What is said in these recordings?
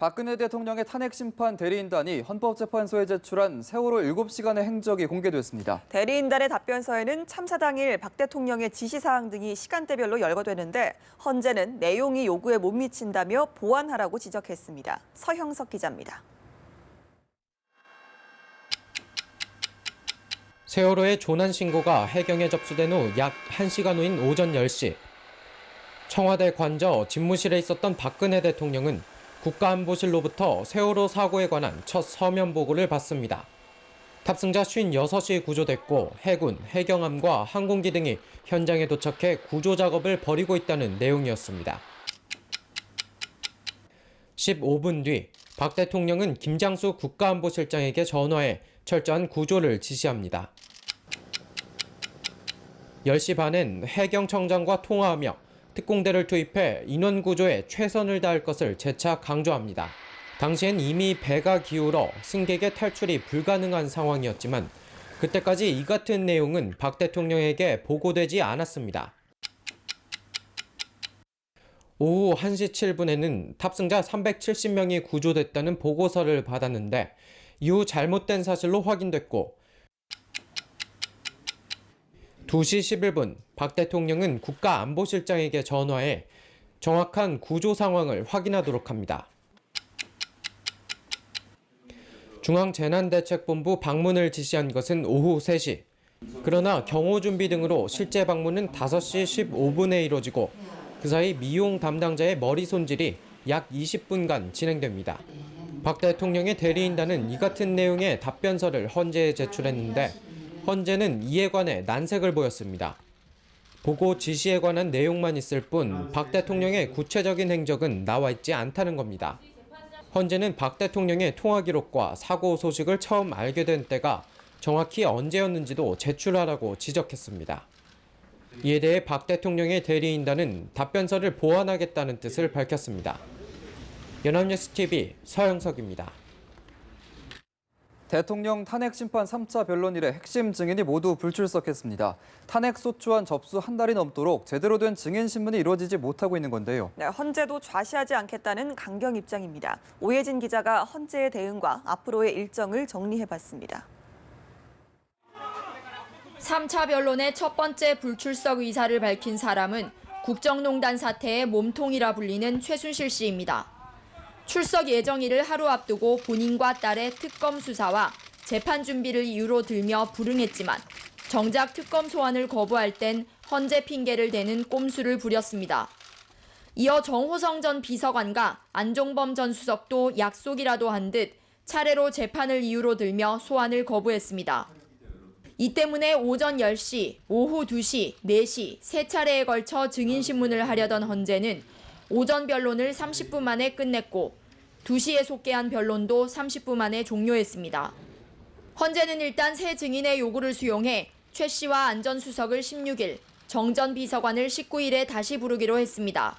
박근혜 대통령의 탄핵심판 대리인단이 헌법재판소에 제출한 세월호 7시간의 행적이 공개됐습니다. 대리인단의 답변서에는 참사 당일 박 대통령의 지시사항 등이 시간대별로 열거되는데 헌재는 내용이 요구에 못 미친다며 보완하라고 지적했습니다. 서형석 기자입니다. 세월호의 조난 신고가 해경에 접수된 후 약 1시간 후인 오전 10시. 청와대 관저 집무실에 있었던 박근혜 대통령은 국가안보실로부터 세월호 사고에 관한 첫 서면 보고를 받습니다. 탑승자 56이 구조됐고 해군, 해경함과 항공기 등이 현장에 도착해 구조 작업을 벌이고 있다는 내용이었습니다. 15분 뒤 박 대통령은 김장수 국가안보실장에게 전화해 철저한 구조를 지시합니다. 10시 반엔 해경청장과 통화하며 특공대를 투입해 인원 구조에 최선을 다할 것을 재차 강조합니다. 당시엔 이미 배가 기울어 승객의 탈출이 불가능한 상황이었지만 그때까지 이 같은 내용은 박 대통령에게 보고되지 않았습니다. 오후 1시 7분에는 탑승자 370명이 구조됐다는 보고서를 받았는데 이후 잘못된 사실로 확인됐고 2시 11분 박 대통령은 국가안보실장에게 전화해 정확한 구조 상황을 확인하도록 합니다. 중앙재난대책본부 방문을 지시한 것은 오후 3시. 그러나 경호 준비 등으로 실제 방문은 5시 15분에 이뤄지고 그 사이 미용 담당자의 머리 손질이 약 20분간 진행됩니다. 박 대통령의 대리인단은 이 같은 내용의 답변서를 헌재에 제출했는데 헌재는 이에 관해 난색을 보였습니다. 보고 지시에 관한 내용만 있을 뿐 박 대통령의 구체적인 행적은 나와 있지 않다는 겁니다. 헌재는 박 대통령의 통화 기록과 사고 소식을 처음 알게 된 때가 정확히 언제였는지도 제출하라고 지적했습니다. 이에 대해 박 대통령의 대리인단은 답변서를 보완하겠다는 뜻을 밝혔습니다. 연합뉴스TV 서영석입니다. 대통령 탄핵심판 3차 변론일에 핵심 증인이 모두 불출석했습니다. 탄핵소추안 접수 한 달이 넘도록 제대로 된 증인신문이 이루어지지 못하고 있는 건데요. 네, 헌재도 좌시하지 않겠다는 강경 입장입니다. 오예진 기자가 헌재의 대응과 앞으로의 일정을 정리해봤습니다. 3차 변론의 첫 번째 불출석 의사를 밝힌 사람은 국정농단 사태의 몸통이라 불리는 최순실 씨입니다. 출석 예정일을 하루 앞두고 본인과 딸의 특검 수사와 재판 준비를 이유로 들며 불응했지만 정작 특검 소환을 거부할 땐 헌재 핑계를 대는 꼼수를 부렸습니다. 이어 정호성 전 비서관과 안종범 전 수석도 약속이라도 한 듯 차례로 재판을 이유로 들며 소환을 거부했습니다. 이 때문에 오전 10시, 오후 2시, 4시 세 차례에 걸쳐 증인신문을 하려던 헌재는 오전 변론을 30분 만에 끝냈고 2시에 속개한 변론도 30분 만에 종료했습니다. 헌재는 일단 새 증인의 요구를 수용해 최 씨와 안 전 수석을 16일, 정 전 비서관을 19일에 다시 부르기로 했습니다.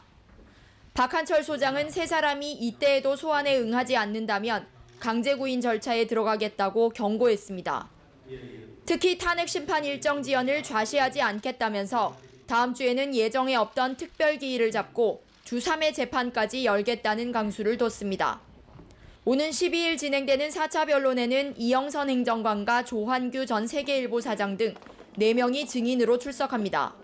박한철 소장은 세 사람이 이때에도 소환에 응하지 않는다면 강제구인 절차에 들어가겠다고 경고했습니다. 특히 탄핵심판 일정 지연을 좌시하지 않겠다면서 다음 주에는 예정에 없던 특별기일을 잡고 주 3회 재판까지 열겠다는 강수를 뒀습니다. 오는 12일 진행되는 4차 변론에는 이영선 행정관과 조환규 전 세계일보 사장 등 4명이 증인으로 출석합니다.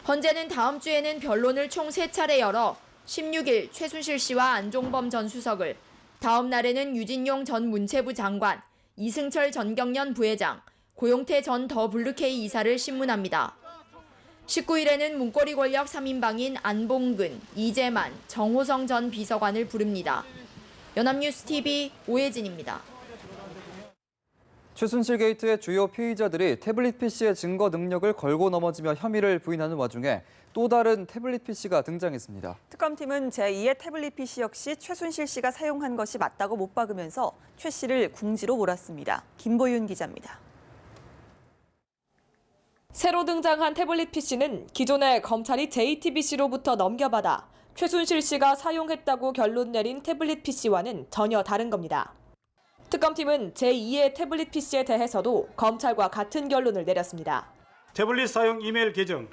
헌재는 다음 주에는 변론을 총 3차례 열어 16일 최순실 씨와 안종범 전 수석을, 다음 날에는 유진용 전 문체부 장관, 이승철 전 경련 부회장, 고용태 전 더블루K 이사를 신문합니다. 19일에는 문고리 권력 3인방인 안봉근, 이재만, 정호성 전 비서관을 부릅니다. 연합뉴스TV 오예진입니다. 최순실 게이트의 주요 피의자들이 태블릿 PC의 증거 능력을 걸고 넘어지며 혐의를 부인하는 와중에 또 다른 태블릿 PC가 등장했습니다. 특검팀은 제2의 태블릿 PC 역시 최순실 씨가 사용한 것이 맞다고 못 박으면서 최 씨를 궁지로 몰았습니다. 김보윤 기자입니다. 새로 등장한 태블릿 PC는 기존에 검찰이 JTBC로부터 넘겨받아 최순실 씨가 사용했다고 결론 내린 태블릿 PC와는 전혀 다른 겁니다. 특검팀은 제2의 태블릿 PC에 대해서도 검찰과 같은 결론을 내렸습니다. 태블릿 사용 이메일 계정,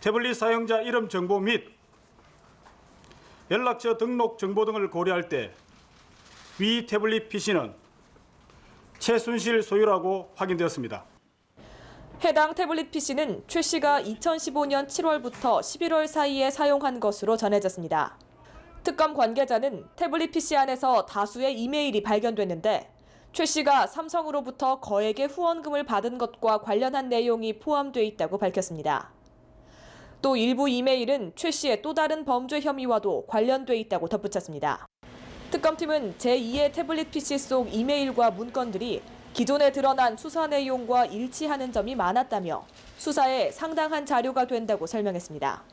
태블릿 사용자 이름 정보 및 연락처 등록 정보 등을 고려할 때 위 태블릿 PC는 최순실 소유라고 확인되었습니다. 해당 태블릿 PC는 최 씨가 2015년 7월부터 11월 사이에 사용한 것으로 전해졌습니다. 특검 관계자는 태블릿 PC 안에서 다수의 이메일이 발견됐는데 최 씨가 삼성으로부터 거액의 후원금을 받은 것과 관련한 내용이 포함돼 있다고 밝혔습니다. 또 일부 이메일은 최 씨의 또 다른 범죄 혐의와도 관련돼 있다고 덧붙였습니다. 특검팀은 제2의 태블릿 PC 속 이메일과 문건들이 기존에 드러난 수사 내용과 일치하는 점이 많았다며 수사에 상당한 자료가 된다고 설명했습니다.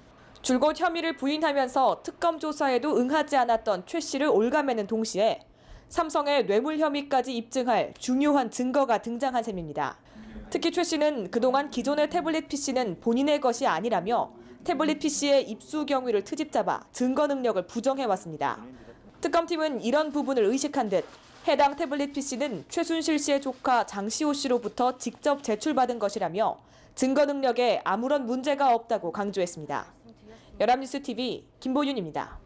줄곧 혐의를 부인하면서 특검 조사에도 응하지 않았던 최 씨를 올가매는 동시에 삼성의 뇌물 혐의까지 입증할 중요한 증거가 등장한 셈입니다. 특히 최 씨는 그동안 기존의 태블릿 PC는 본인의 것이 아니라며 태블릿 PC의 입수 경위를 트집잡아 증거 능력을 부정해왔습니다. 특검팀은 이런 부분을 의식한 듯 해당 태블릿 PC는 최순실 씨의 조카 장시호 씨로부터 직접 제출받은 것이라며 증거 능력에 아무런 문제가 없다고 강조했습니다. 연합뉴스 TV 김보윤입니다.